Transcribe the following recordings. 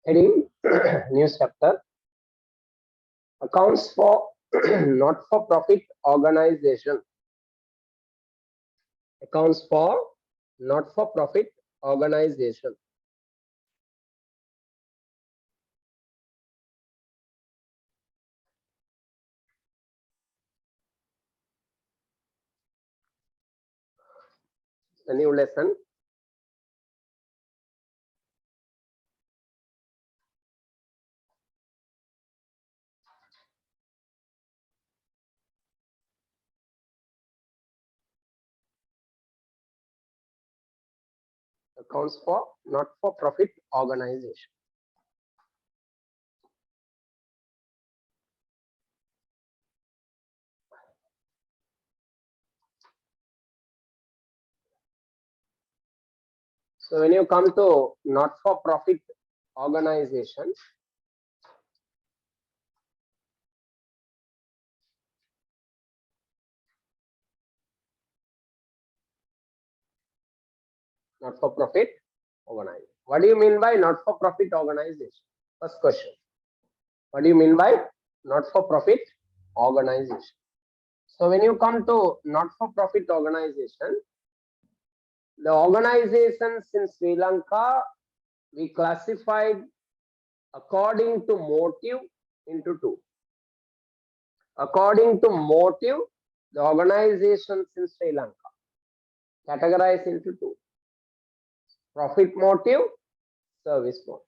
Heading New chapter. Accounts for not-for-profit organization. Accounts for not-for-profit organization. A new lesson. Accounts for not-for-profit organization. So when you come to not-for-profit organization, not-for-profit organization. What do you mean by not-for-profit organization? First question. What do you mean by not-for-profit organization? So when you come to not-for-profit organization, the organizations in Sri Lanka, we classified according to motive into two. According to motive, the organizations in Sri Lanka categorized into two: profit motive, service motive.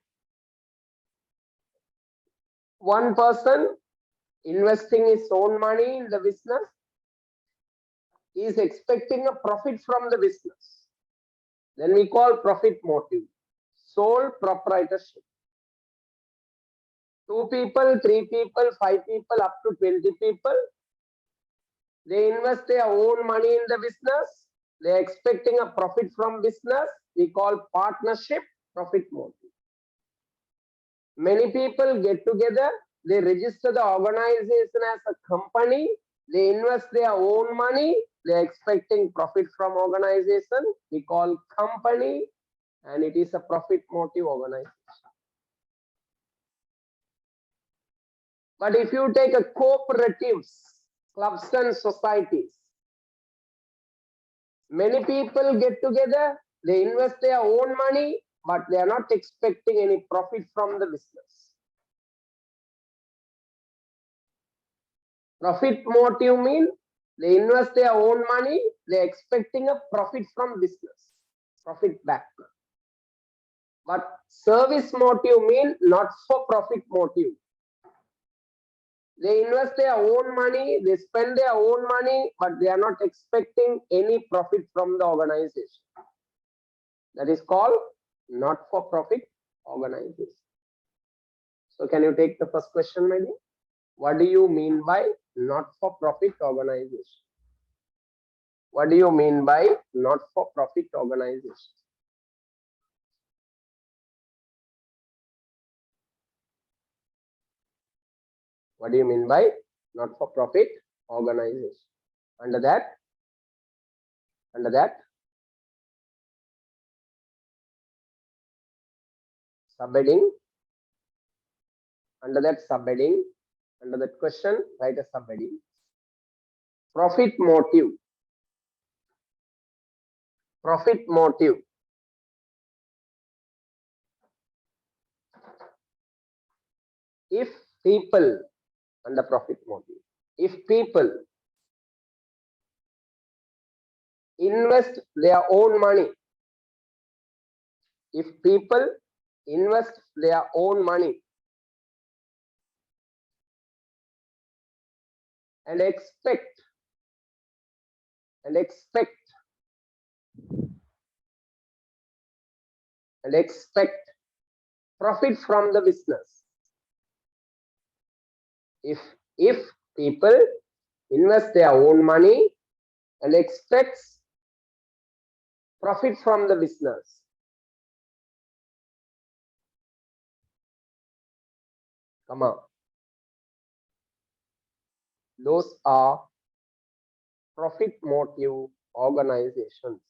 One person investing his own money in the business is expecting a profit from the business. Then we call profit motive. Sole proprietorship. 2 people, 3 people, 5 people, up to 20 people. They invest their own money in the business. They are expecting a profit from business. We call partnership, profit motive. Many people get together. They register the organization as a company. They invest their own money. They are expecting profit from organization. We call company, and it is a profit motive organization. But if you take a cooperatives, clubs and societies, many people get together, they invest their own money, but they are not expecting any profit from the business. Profit motive means they invest their own money, they are expecting a profit from business, profit back. But service motive means not for profit motive. They invest their own money, they spend their own money, but they are not expecting any profit from the organization. That is called not-for-profit organization. So can you take the first question, my dear? What do you mean by not-for-profit organization? What do you mean by not-for-profit organization? What do you mean by not-for-profit organization? Under that, subheading, under that subheading, under that question, write a subheading. Profit motive. Profit motive. If people, under profit motive, if people invest their own money, if people invest their own money and expect profit from the business. If people invest their own money and expects profit from the business, come on, those are profit motive organizations.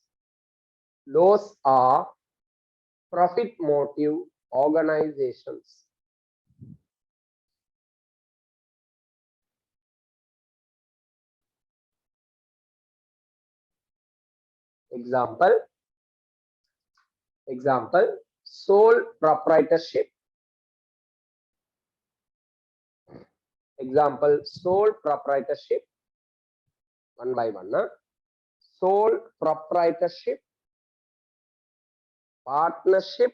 Those are profit motive organizations. Example, sole proprietorship. Example, sole proprietorship. One by one. Sole proprietorship, partnership,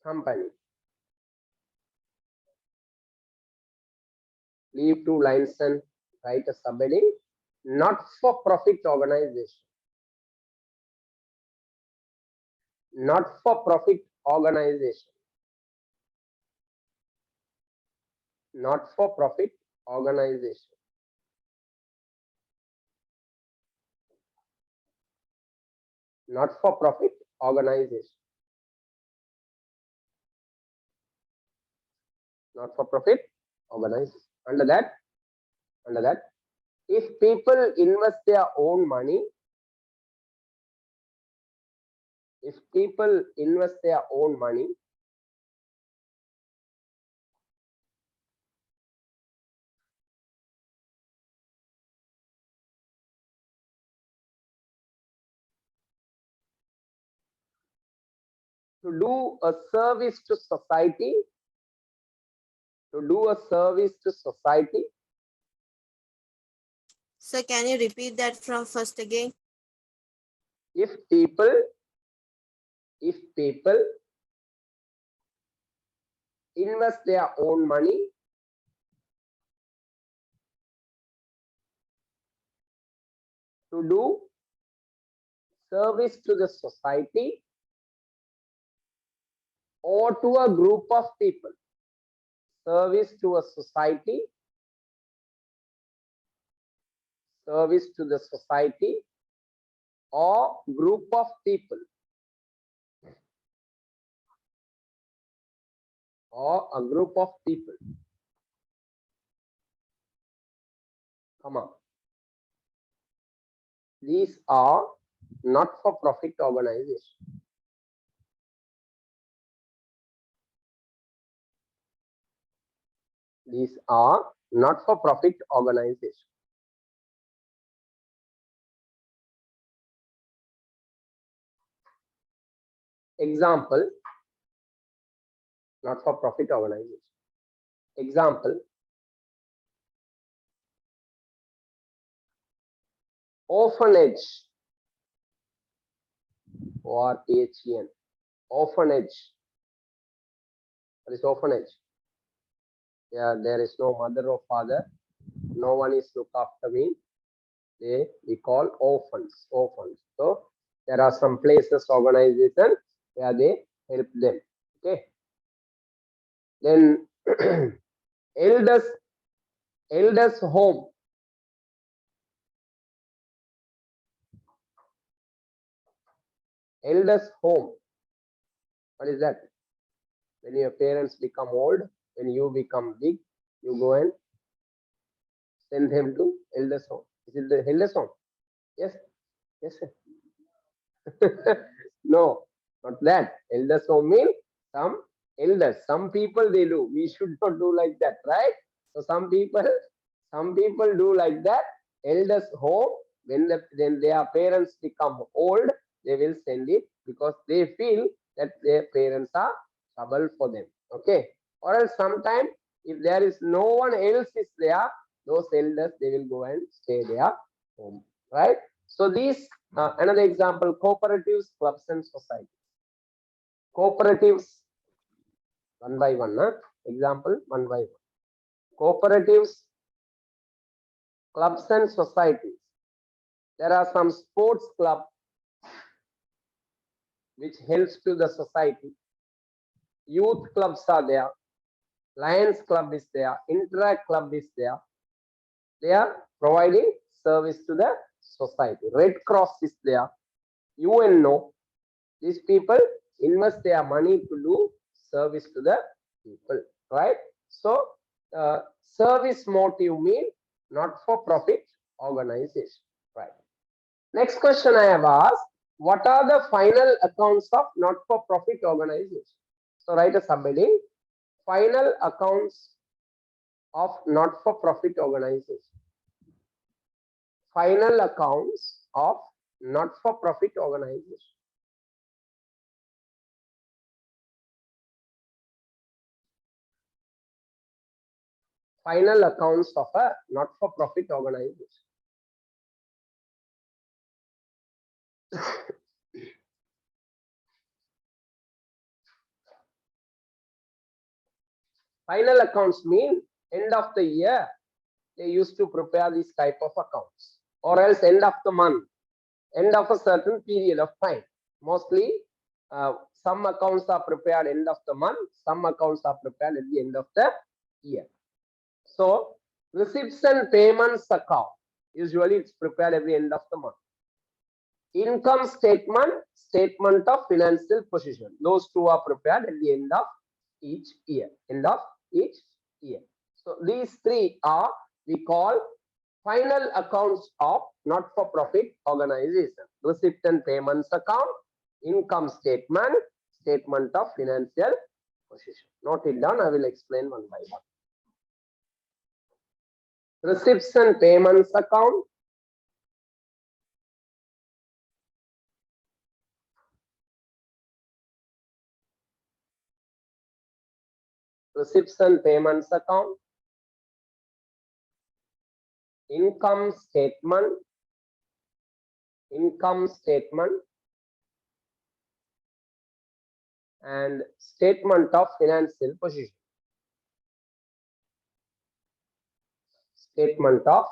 company, leave 2 lines and write a subheading. Not for profit organization. Not for profit organization. Not for profit organization. Not for profit organization. Not for profit organization. Under that, if people invest their own money, to do a service to society, Sir, can you repeat that from first again? if people invest their own money to do service to the society or to a group of people. Service to a society, service to the society or group of people, or a group of people. Come on. These are not-for-profit organizations. These are not-for-profit organizations. Example, not-for-profit organization. Example, orphanage, O-R-P-H-E-N, orphanage. What is orphanage? Yeah, there is no mother or father, no one is look after me. We call orphans. So there are some places, organizations where they help them. Okay. Then elders home. Elders home. What is that? When your parents become old, when you become big, you go and send them to elders home. Is it the elders home? Yes. Yes, sir. No, not that. Elders home means some elders. Some people they do. We should not do like that, right? So some people do like that. Elders home, when their parents become old, they will send it because they feel that their parents are trouble for them. Okay. Or else sometime if there is no one else is there, those elders they will go and stay there home. Right? So these another example, cooperatives, clubs and societies. Cooperatives, one by one. Example, one by one. Cooperatives, clubs and societies. There are some sports club which helps to the society. Youth clubs are there. Lions club is there. Interact club is there. They are providing service to the society. Red Cross is there. UNO. These people invest their money to do service to the people, right? So service motive mean not-for-profit organization. Right. Next question I have asked, what are the final accounts of not-for-profit organization? So write a subheading, final accounts of not-for-profit organization. Final accounts of not-for-profit organization. Final accounts of a not-for-profit organization. Final accounts mean end of the year, they used to prepare this type of accounts, or else end of the month, end of a certain period of time. Mostly, some accounts are prepared end of the month, some accounts are prepared at the end of the year. So, receipts and payments account, usually it's prepared at the end of the month. Income statement, statement of financial position, those two are prepared at the end of each year. End of each year. So these three are we call final accounts of not-for-profit organization. Receipt and payments account, income statement, statement of financial position. Note it down, I will explain one by one. Receipts and payments account, receipts and payments account, income statement, and statement of financial position. Statement of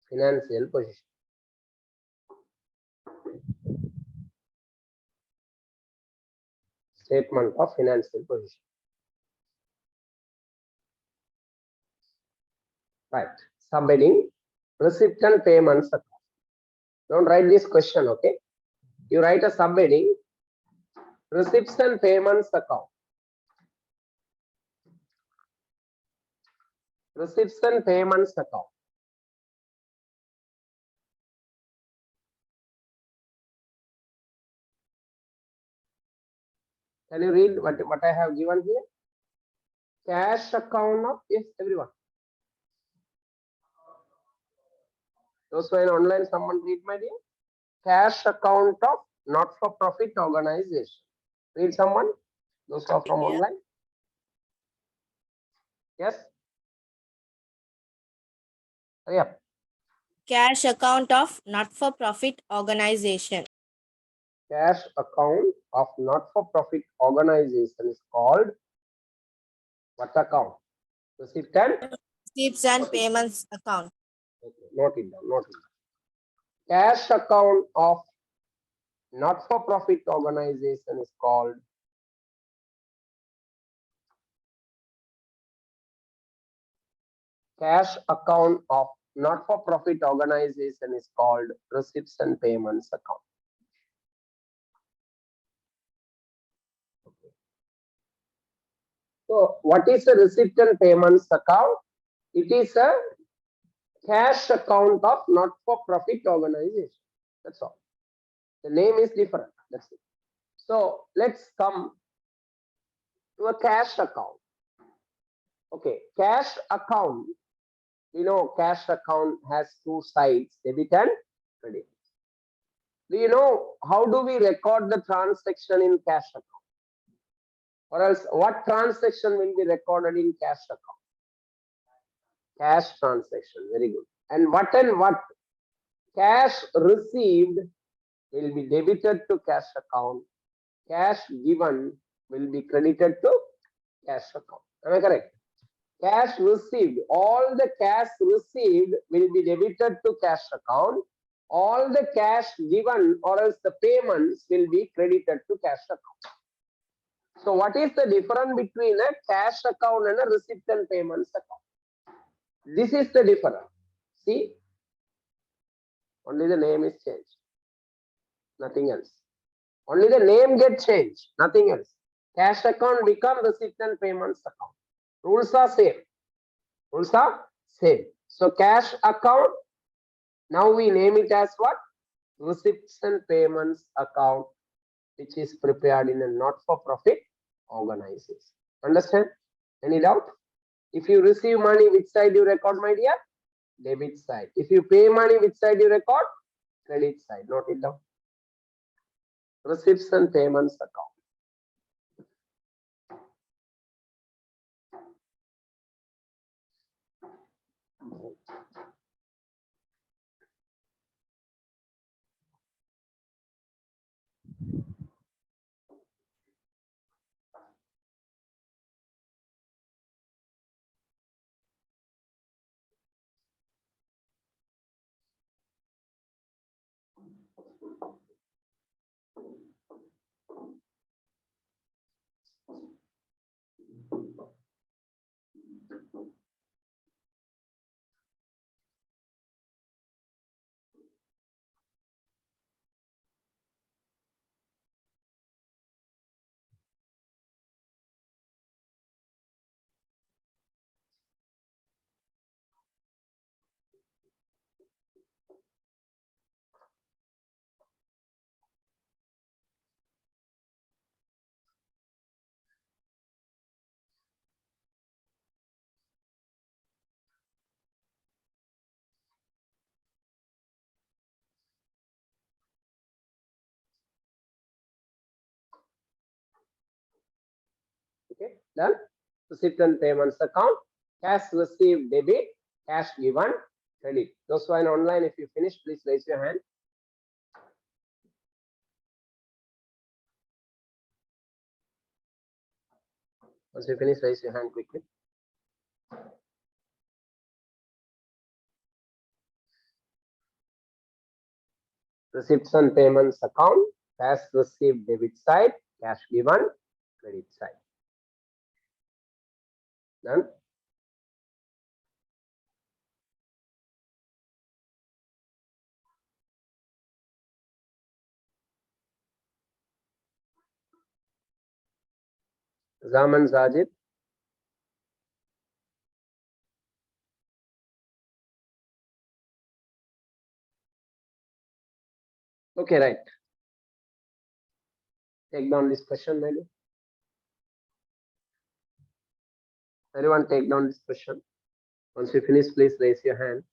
financial position. Statement of financial position. Right. Subheading, receipt and payments account. Don't write this question, okay? You write a subheading, receipts and payments account. Receipts and payments account. Can you read what I have given here? Cash account of, yes, everyone. Those who are in online, someone read, my dear. Cash account of not-for-profit organization. Read someone. Those who are from online. Yes. Hurry up. Cash account of not-for-profit organization. Cash account of not-for-profit organization is called what account? Receipt and Receipts and payments account. okay, note it down. Note it down. Cash account of not-for-profit organization is called cash account of not-for-profit organization is called receipts and payments account. Okay. So, what is a receipt and payments account? It is a cash account of not-for-profit organization. That's all. The name is different. That's it. So, let's come to a cash account. Okay, cash account. You know, cash account has two sides, debit and credit. Do you know how do we record the transaction in cash account? Or else, what transaction will be recorded in cash account? Cash transaction, very good. And what? Cash received will be debited to cash account. Cash given will be credited to cash account. Am I correct? Cash received, all the cash received will be debited to cash account. All the cash given or else the payments will be credited to cash account. So what is the difference between a cash account and a receipt and payments account? This is the difference. See, only the name is changed, nothing else. Only the name gets changed, nothing else. Cash account become receipt and payments account. Rules are same. Rules are same. So cash account, now we name it as what? Receipts and payments account, which is prepared in a not-for-profit organization. Understand? Any doubt? If you receive money, which side you record, my dear? Debit side. If you pay money, which side you record? Credit side. Note it down. Receipts and payments account. Okay, done. Receipt and payments account, cash received debit, cash given credit. Those who are online, if you finish, please raise your hand. Once you finish, raise your hand quickly. Receipts and payments account, cash received debit side, cash given credit side. Done. Zaman Zajid. Okay, right. Take down this question, maybe. Everyone take down this question. Once you finish, please raise your hand.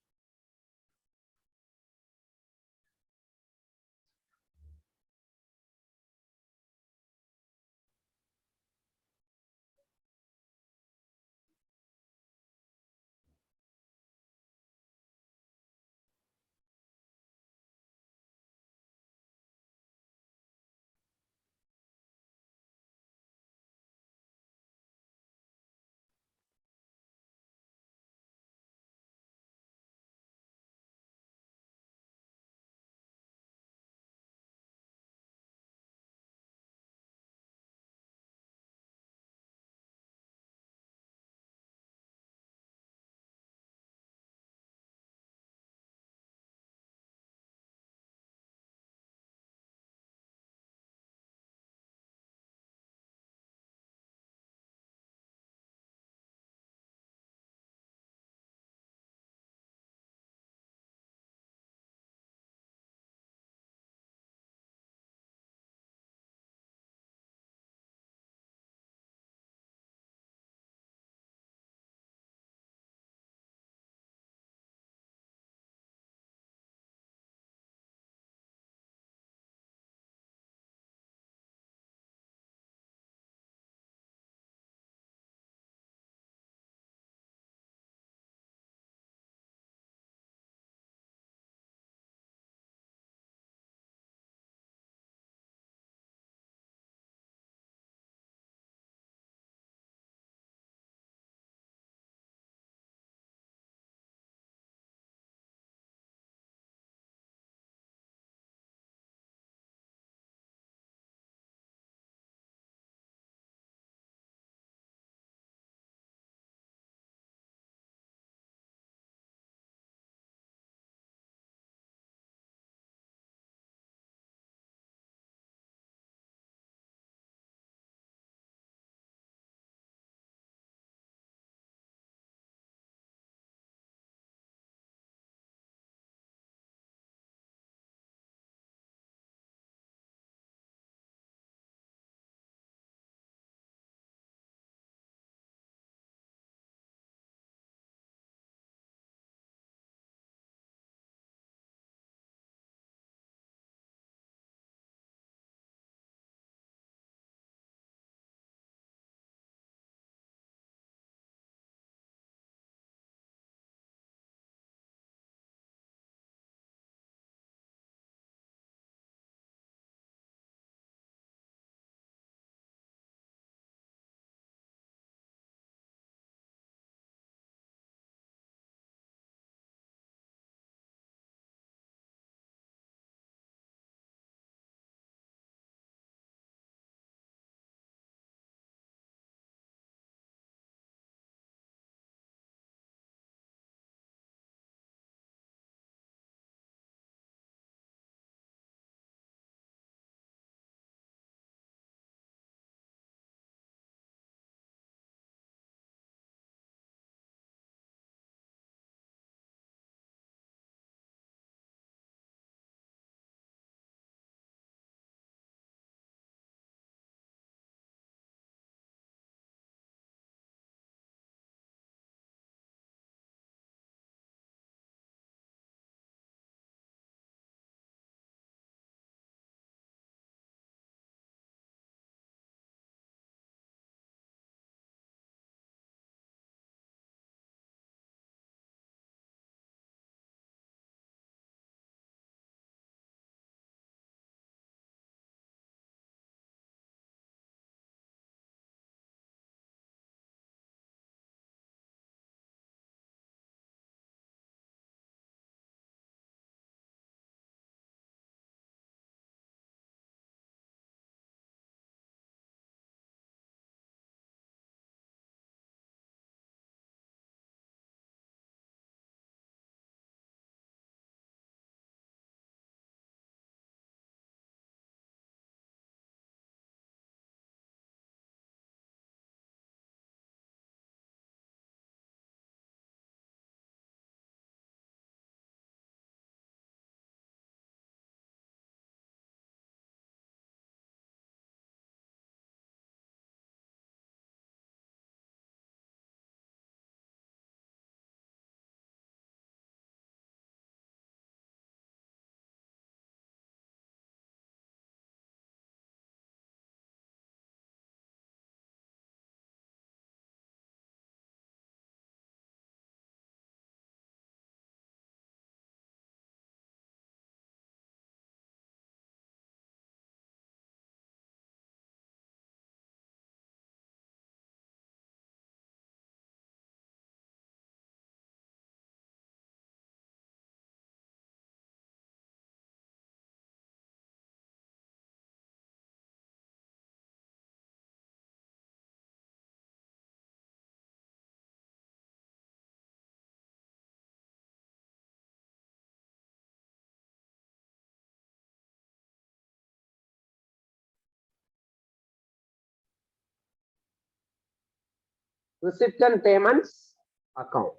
receipt and payments account.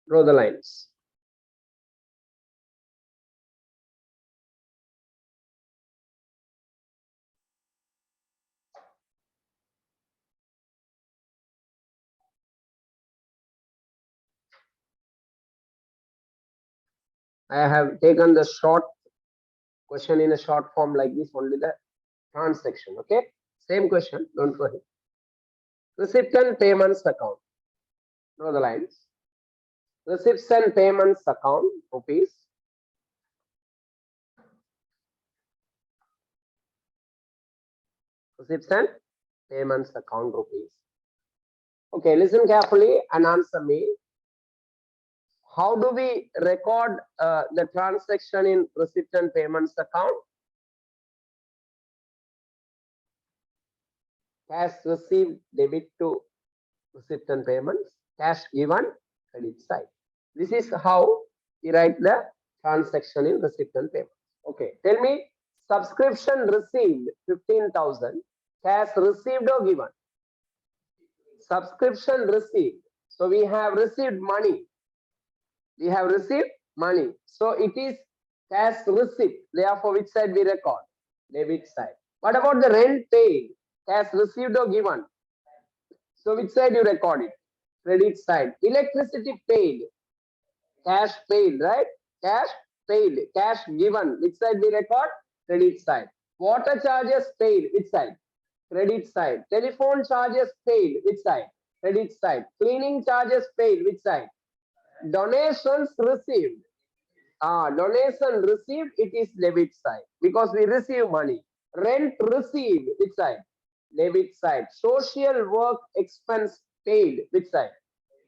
Draw the lines. I have taken the short question in a short form like this, only the transaction. Okay, same question, don't worry. Receipt and payments account. Draw the lines. Receipts and payments account, rupees. Receipts and payments account, rupees. Okay, listen carefully and answer me. How do we record the transaction in receipt and payments account? Cash received, debit to receipt and payments. Cash given, credit side. This is how we write the transaction in receipt and payments. Okay, tell me, subscription received 15,000. Cash received or given? Subscription received. So we have received money. We have received money. So it is cash receipt. Therefore, which side we record? Debit side. What about the rent paid? Cash received or given? So which side you record it? Credit side. Electricity paid. Cash paid, right? Cash paid. Cash given. Which side we record? Credit side. Water charges paid. Which side? Credit side. Telephone charges paid. Which side? Credit side. Cleaning charges paid. Which side? Donations received. Donation received, it is debit side because we receive money. Rent received, which side? Debit side. Social work expense paid, which side?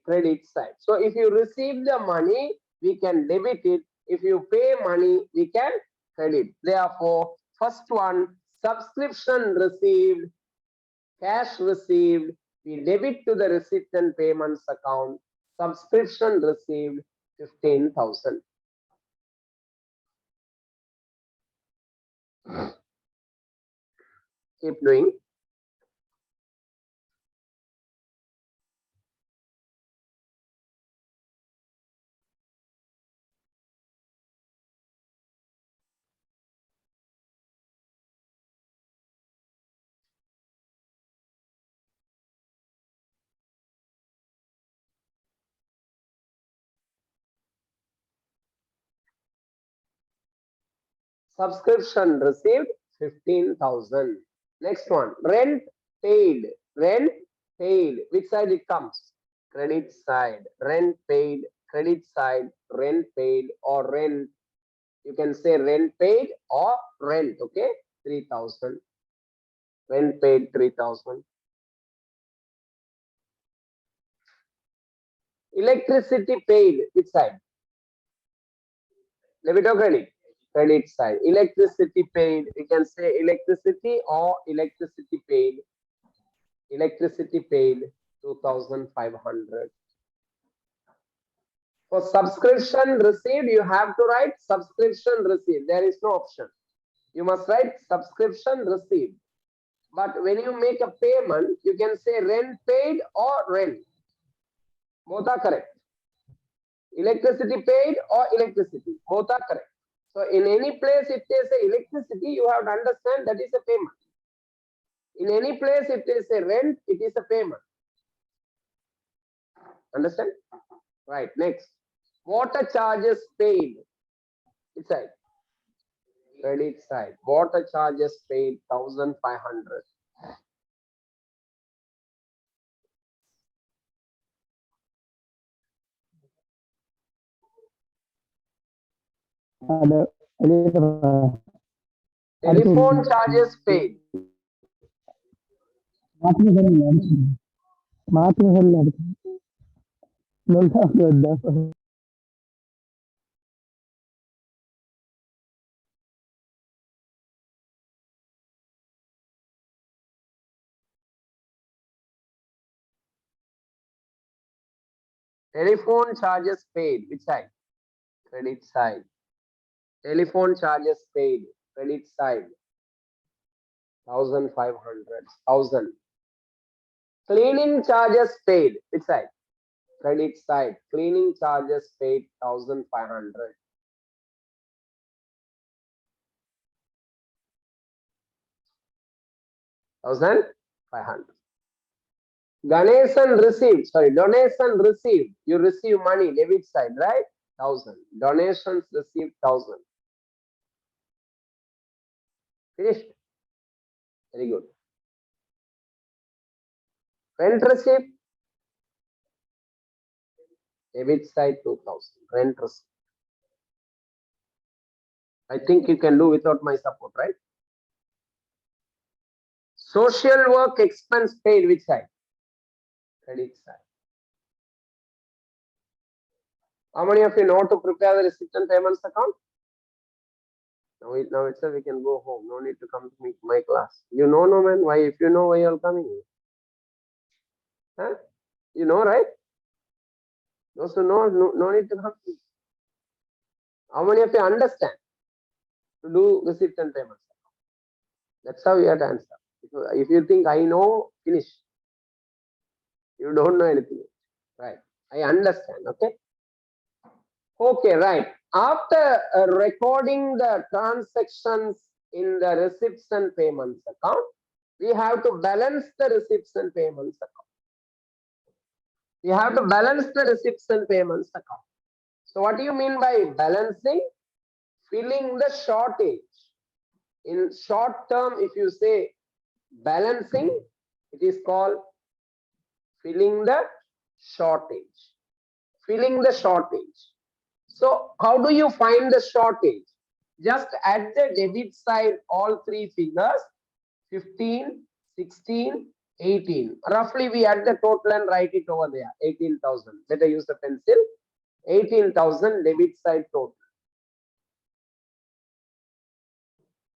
Credit side. So if you receive the money, we can debit it. If you pay money, we can credit. Therefore, first one, subscription received, cash received, we debit to the receipt and payments account. Subscription received 15,000. Keep doing. Subscription received 15,000. Next one, rent paid. Rent paid. Which side it comes? Credit side. Rent paid, credit side, rent paid or rent. You can say rent paid or rent. Okay, 3,000. Rent paid 3,000. Electricity paid. Which side? Debit or credit? Credit side. Electricity paid. You can say electricity or electricity paid. Electricity paid 2,500. For subscription received, you have to write subscription received. There is no option. You must write subscription received. But when you make a payment, you can say rent paid or rent. Both are correct. Electricity paid or electricity. Both are correct. So in any place, if they say electricity, you have to understand that is a payment. In any place, if they say rent, it is a payment. Understand? Right. Next. Water charges paid. Which side? Credit side. Water charges paid 1,500. Telephone charges paid. Telephone charges paid. Which side? Credit side. Telephone charges paid. Credit side. 1,500. 1,000. Cleaning charges paid. Which side? Credit side. Cleaning charges paid 1,500. $1,500. Donation received. You receive money, debit side, right? 1,000. Donations received 1,000. Finished? Very good. Rent receipt, debit side 2,000. Rent receipt. I think you can do without my support, right? Social work expense paid, which side? Credit side. How many of you know to prepare the receipt and payments account? Now itself we can go home. No need to come to my class. You know, no man. Why? If you know why you're coming here, huh? You know, right? Those who know, no need to come. How many of you understand to do receipt and payments? That's how you have to answer. If you think I know, finish. You don't know anything, right? I understand. Okay. Okay, right. After recording the transactions in the receipts and payments account, we have to balance the receipts and payments account. We have to balance the receipts and payments account. So what do you mean by balancing? Filling the shortage. In short term, if you say balancing, it is called filling the shortage. Filling the shortage. So how do you find the shortage? Just add the debit side all three figures, 15, 16, 18. Roughly we add the total and write it over there, 18,000. Better use the pencil. 18,000 debit side total.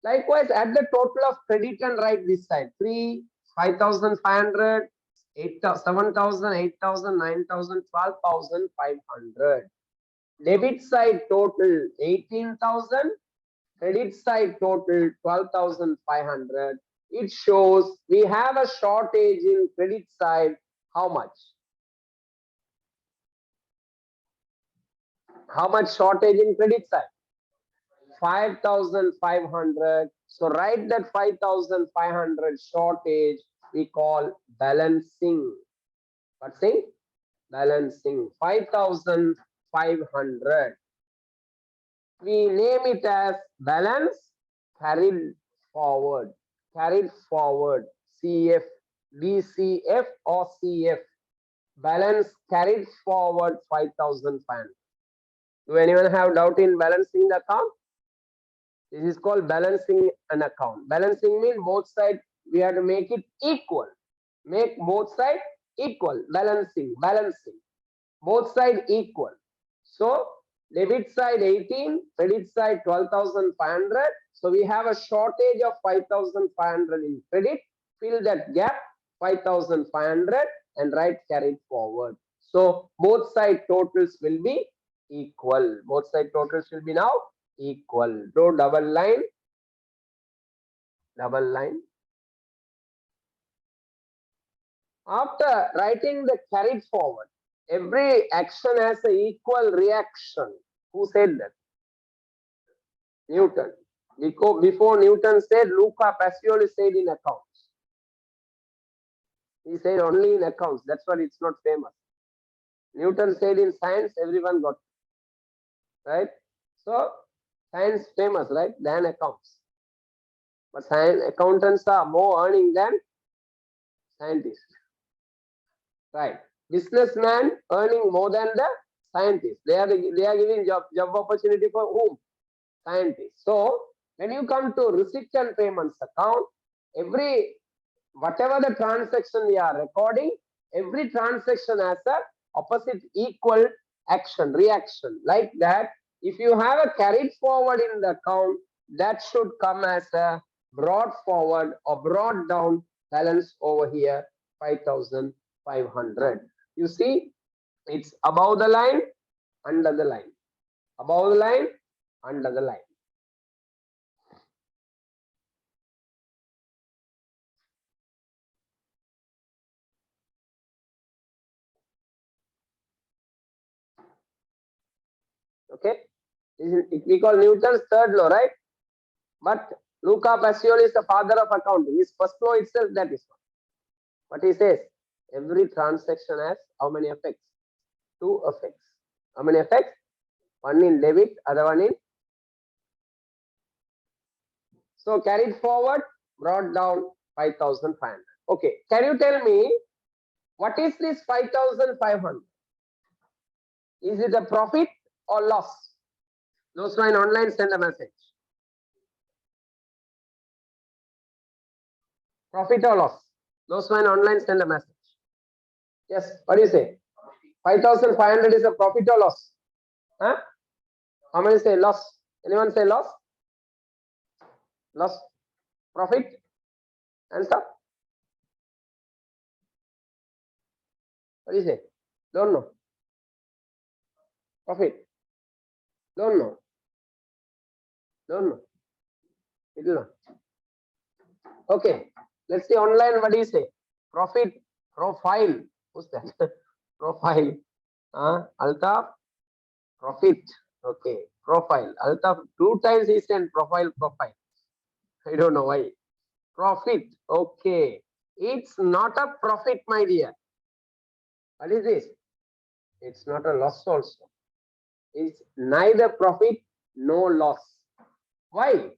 Likewise, add the total of credit and write this side. 3, 5,500, 7,000, 8,000, 9,000, 12,500. Debit side total 18,000. Credit side total 12,500. It shows we have a shortage in credit side. How much? How much shortage in credit side? 5,500. So write that 5,500 shortage we call balancing. What's saying? Balancing. 5,500. We name it as balance carried forward. Carried forward. CF, DCF or CF. Balance carried forward 5,500. Do anyone have doubt in balancing the account? This is called balancing an account. Balancing means both sides we have to make it equal. Make both sides equal. Balancing. Both sides equal. So debit side 18, credit side 12,500. So we have a shortage of 5,500 in credit. Fill that gap 5,500 and write carried forward. So both side totals will be equal. Both side totals will be now equal. Draw double line. Double line. After writing the carried forward, every action has an equal reaction. Who said that? Newton. Before Newton said, Luca Pacioli said in accounts. He said only in accounts. That's why it's not famous. Newton said in science, everyone got it. Right? So science famous, right? Than accounts. But science accountants are more earning than scientists. Right? Businessman earning more than the scientists. They are giving job opportunity for whom? Scientists. So when you come to receipt and payments account, whatever the transaction we are recording, every transaction has a opposite equal action, reaction. Like that, if you have a carried forward in the account, that should come as a brought forward or brought down balance over here, 5,500. You see, it's above the line, under the line. Above the line, under the line. Okay, we call Newton's third law, right? But Luca Pacioli is the father of accounting. His first law itself that is what he says. Every transaction has how many effects? Two effects. How many effects? One in debit, other one in. So carried forward, brought down 5,500. Okay, can you tell me what is this 5,500? Is it a profit or loss? Those who are in online, send a message. Profit or loss? Those who are in online, send a message. Yes, what do you say? 5,500 is a profit or loss? Huh? How many say loss? Anyone say loss? Loss? Profit? Answer? What do you say? Don't know. Profit? Don't know. Don't know. It will not. Okay. Let's see online. What do you say? Profit? Profile. Who's that? Profile. Altaf? Profit. Okay. Profile. Altaf 2 times he sent profile. I don't know why. Profit. Okay. It's not a profit, my dear. What is this? It's not a loss also. It's neither profit nor loss. Why?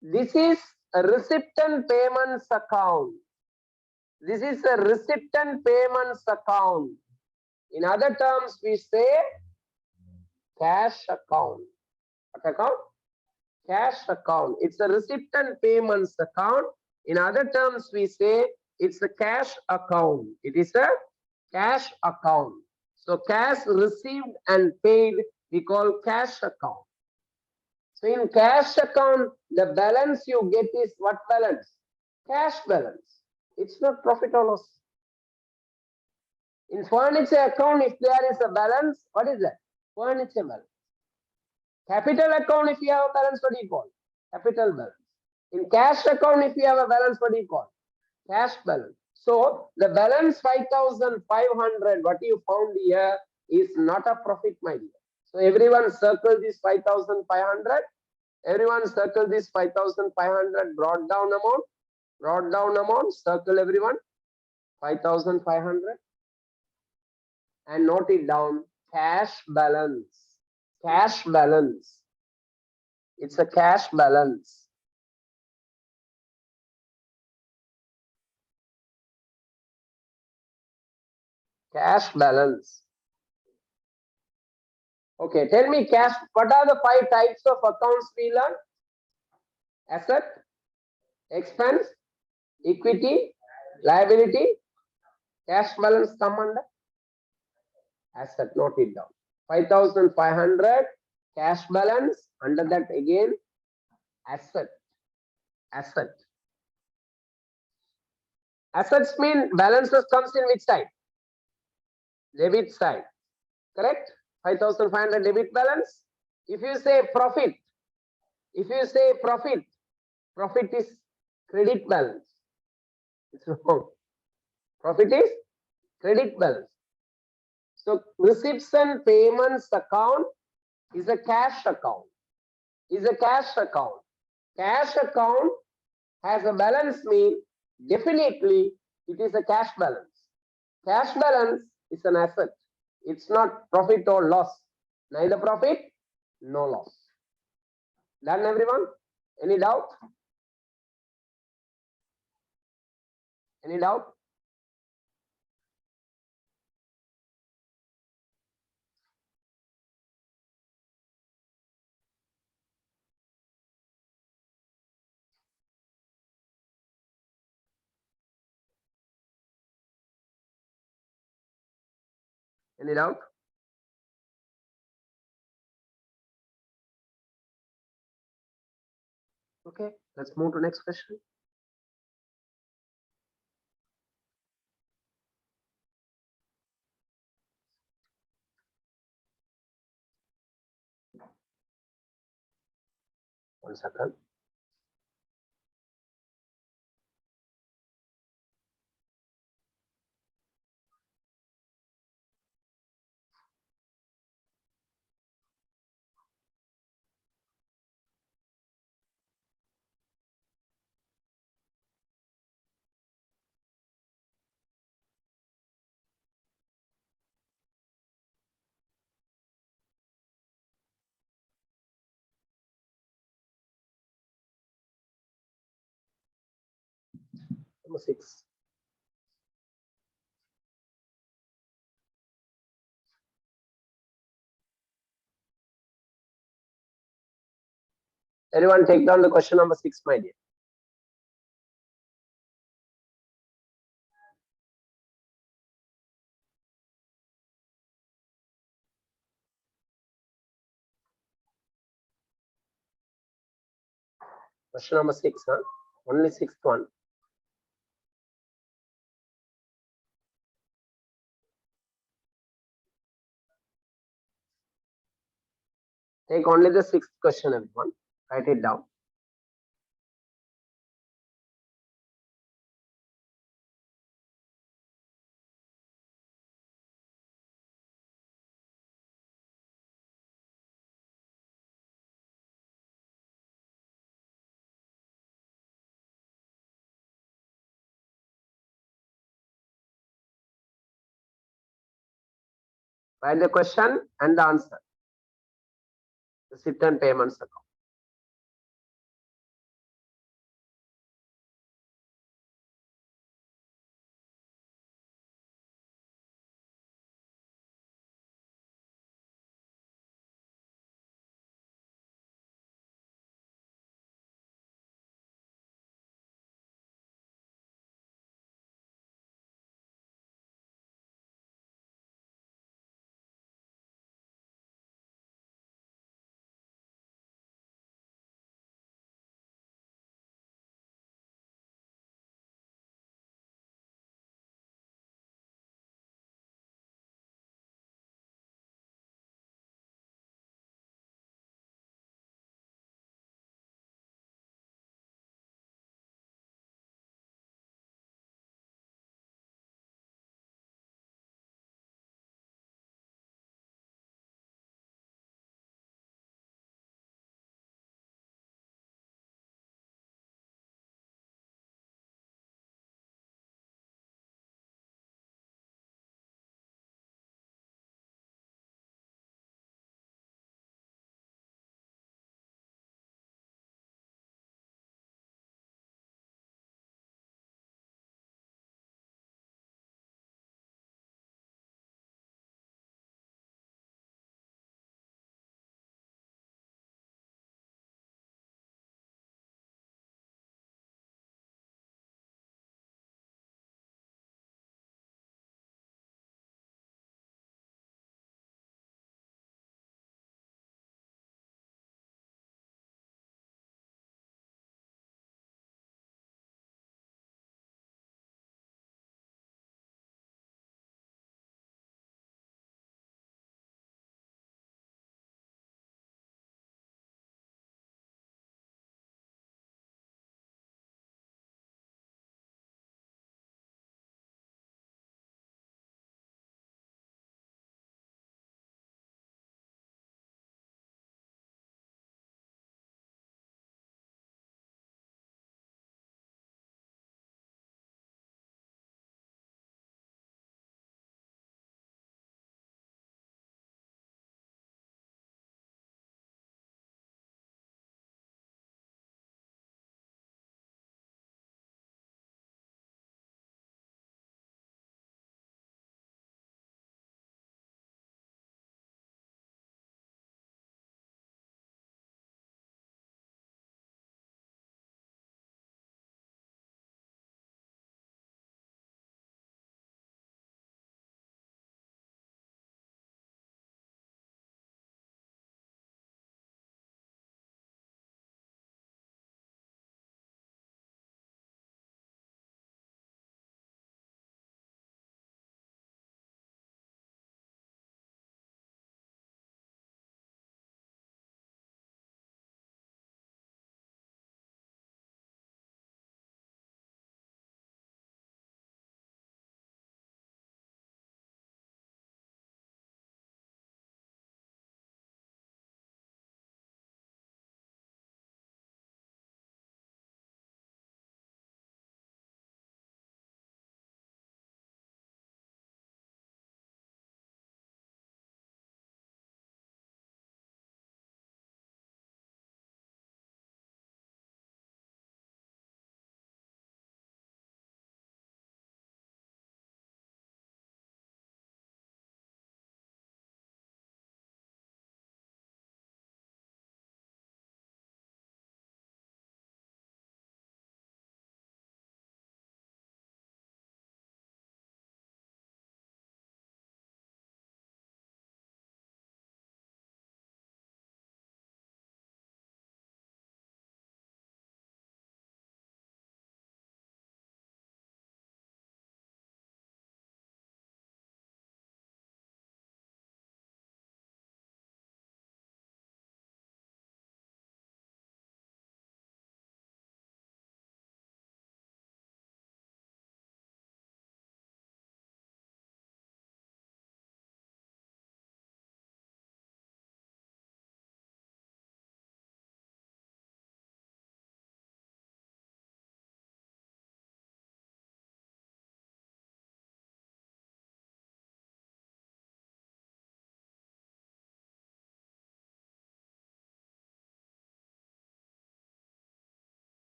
This is a receipt and payments account. This is a receipt and payments account. In other terms, we say cash account. What account? Cash account. It's a receipt and payments account. In other terms, we say it's a cash account. It is a cash account. So cash received and paid, we call cash account. So in cash account, the balance you get is what balance? Cash balance. It's not profit or loss. In furniture account, if there is a balance, what is that? Furniture balance. Capital account, if you have a balance, what do you call? Capital balance. In cash account, if you have a balance, what do you call? Cash balance. So the balance 5,500, what you found here is not a profit, my dear. So everyone circle this 5,500. Everyone circle this 5,500 brought down amount. Brought down amount. Circle everyone. 5,500. And note it down. Cash balance. Cash balance. It's a cash balance. Cash balance. Okay, tell me cash. What are the 5 types of accounts we learned? Asset, expense, equity, liability, cash balance come under asset. Note it down. 5,500 cash balance. Under that again asset. Asset. Assets mean balances comes in which side? Debit side. Correct? 5,500 debit balance. If you say profit, profit is credit balance. It's wrong. Profit is credit balance. So receipts and payments account is a cash account. Cash account has a balance mean definitely it is a cash balance. Cash balance is an asset. It's not profit or loss. Neither profit, no loss. Done, everyone? Any doubt? Any doubt? Any doubt? Okay, let's move to next question. One second. Number 6. Everyone take down the question number 6, my dear. Question number 6, huh? Only sixth one. Take only the sixth question, everyone. Write it down. Write the question and the answer. Receipt and payments account.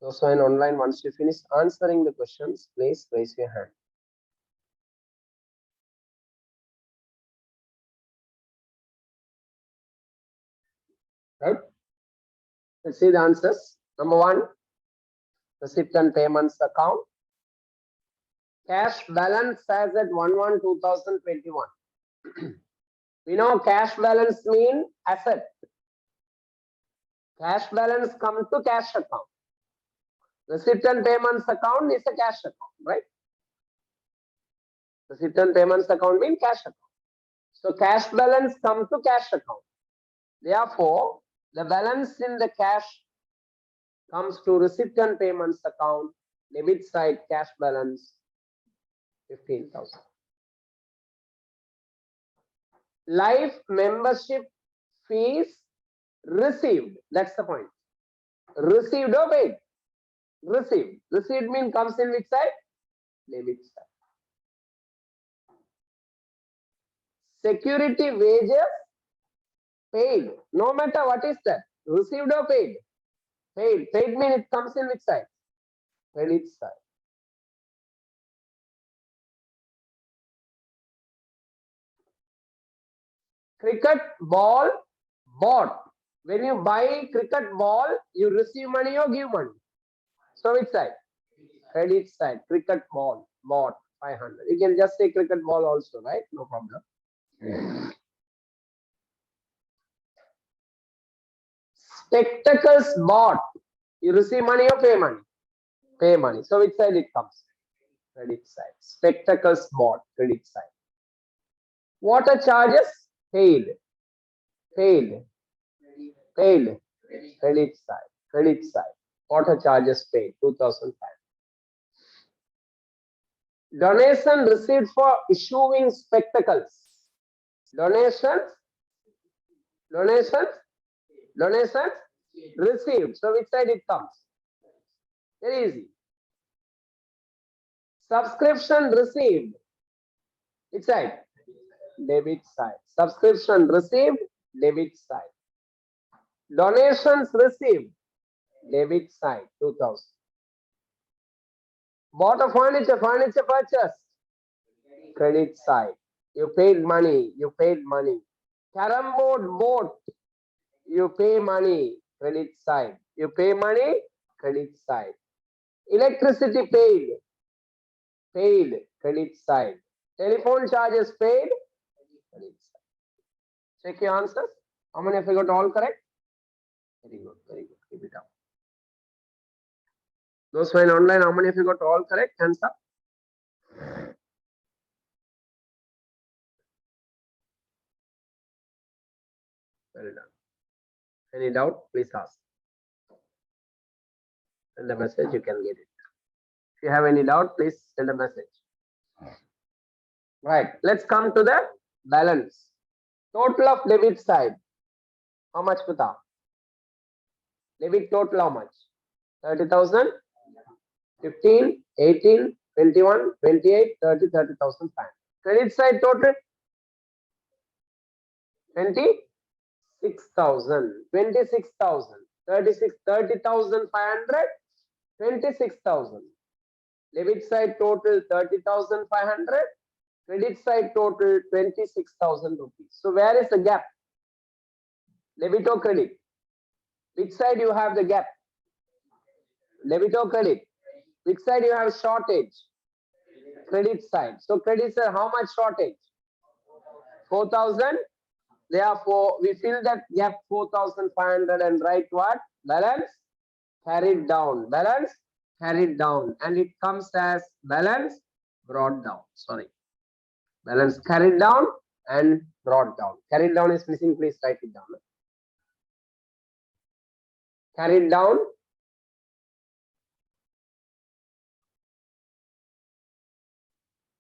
Those who are online, once you finish answering the questions, please raise your hand. Right? Let's see the answers. Number 1, receipt and payments account. Cash balance as at 1/1/2021. We know cash balance mean asset. Cash balance comes to cash account. Receipt and payments account is a cash account, right? Receipt and payments account mean cash account. So cash balance comes to cash account. Therefore, the balance in the cash comes to receipt and payments account. Debit side cash balance 15,000. Life membership fees received. That's the point. Received or paid? Received. Received means comes in which side? Debit side. Security wages paid. No matter what is that. Received or paid? Paid. Paid means it comes in which side? Credit side. Cricket ball bought. When you buy cricket ball, you receive money or give money. So which side? Credit side. Cricket ball bought 500. You can just say cricket ball also, right? No problem. Spectacles bought. You receive money or pay money? Pay money. So which side it comes? Credit side. Spectacles bought. Credit side. Water charges paid. Paid. Paid. Credit side. Credit side. Water charges paid 2,500. Donation received for issuing spectacles. Donations. Donations. Donations received. So which side it comes? Very easy. Subscription received. Which side? Debit side. Subscription received. Debit side. Donations received. Debit side 2,000. Bought a furniture. Furniture purchased. Credit side. You paid money. You paid money. Carom board bought. You pay money. Credit side. You pay money. Credit side. Electricity paid. Paid. Credit side. Telephone charges paid. Credit side. Check your answers. How many of you got all correct? Very good. Very good. Keep it up. Those who are online, how many of you got all correct? Hands up. Well done. Any doubt? Please ask. Send a message, you can get it. If you have any doubt, please send a message. Right. Let's come to the balance. Total of debit side. How much, Pata? Debit total how much? 30,000, 15, 18, 21, 28, 30, 30,000 fine. Credit side total 26,000, 26,000, 30,500, 26,000. Debit side total 30,500. Credit side total 26,000 rupees. So where is the gap? Debit or credit? Which side you have the gap? Debit or credit? Which side you have shortage? Credit side. So credit side, how much shortage? 4,000. Therefore, we fill that gap 4,500 and write what? Balance carried down. Balance carried down. And it comes as balance brought down. Sorry. Balance carried down and brought down. Carried down is missing. Please write it down. Carried down.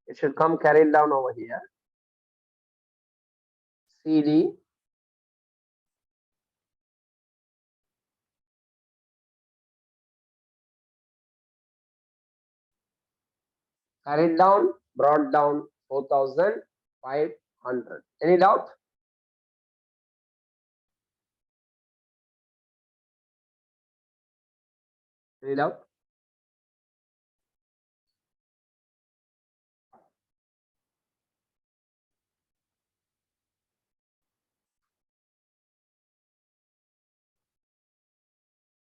It should come carried down over here. CD. Carried down, brought down 4,500. Any doubt? Read out.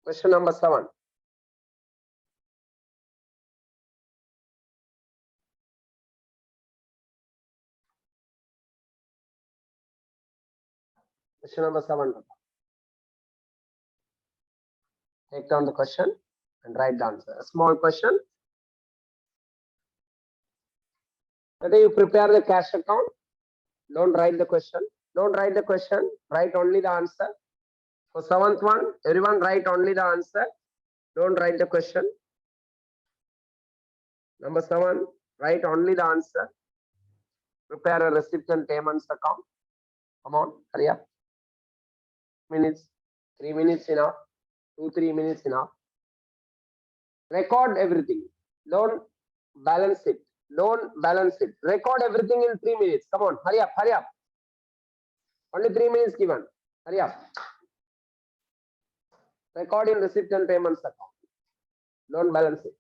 Question number 7. Question number 7. Take down the question and write the answer. A small question. Whether you prepare the cash account, don't write the question. Don't write the question. Write only the answer. For 7th one, everyone write only the answer. Don't write the question. Number 7, write only the answer. Prepare a receipt and payments account. Come on, hurry up. Minutes, 3 minutes enough. 2-3 minutes enough. Record everything. Don't balance it. Don't balance it. Record everything in 3 minutes. Come on, hurry up, hurry up. Only 3 minutes given. Hurry up. Record in receipt and payments account. Don't balance it.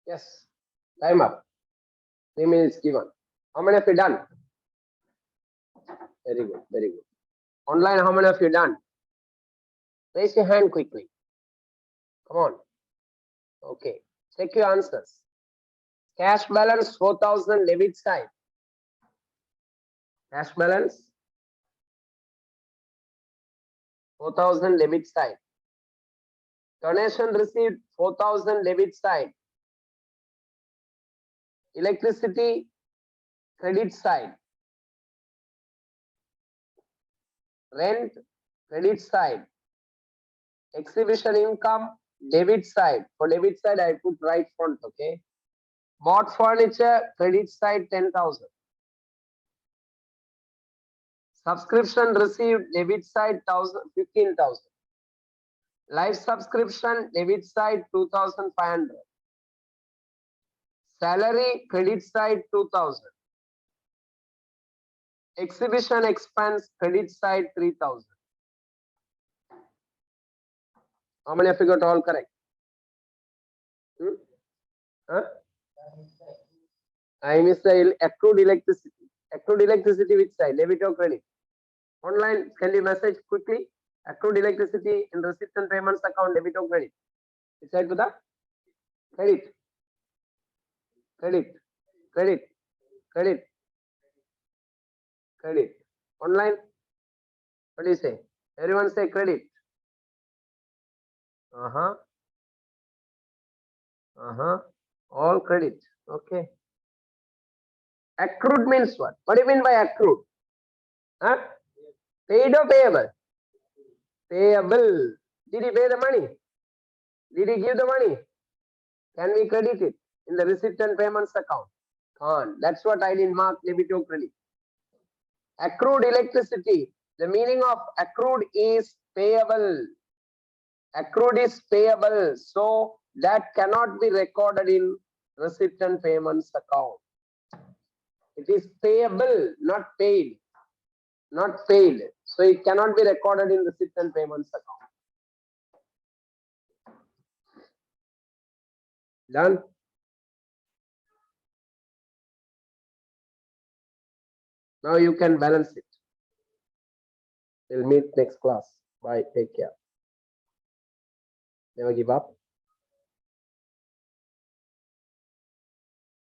Yes. Time up. 3 minutes given. How many of you done? Very good. Very good. Online, how many of you done? Raise your hand quickly. Come on. Okay. Check your answers. Cash balance 4,000 debit side. Cash balance 4,000 debit side. Donation received 4,000 debit side. Electricity credit side. Rent credit side. Exhibition income debit side. For debit side, I put right front. Okay. Bought furniture credit side 10,000. Subscription received debit side 15,000. Live subscription debit side 2,500. Salary credit side 2,000. Exhibition expense credit side 3,000. How many of you got all correct? Huh? I missed the accrued electricity. Accrued electricity which side? Debit or credit? Online, can you message quickly? Accrued electricity in receipt and payments account, debit or credit? Which side to the? Credit. Credit. Credit. Credit. Credit. Online? What do you say? Everyone say credit. All credit. Okay. Accrued means what? What do you mean by accrued? Huh? Paid or payable? Payable. Did he pay the money? Did he give the money? Can we credit it in the receipt and payments account? Can't. That's what I didn't mark debit or credit. Accrued electricity. The meaning of accrued is payable. Accrued is payable. So that cannot be recorded in receipt and payments account. It is payable, not paid. Not paid. So it cannot be recorded in receipt and payments account. Done? Now you can balance it. We'll meet next class. Bye. Take care. Never give up.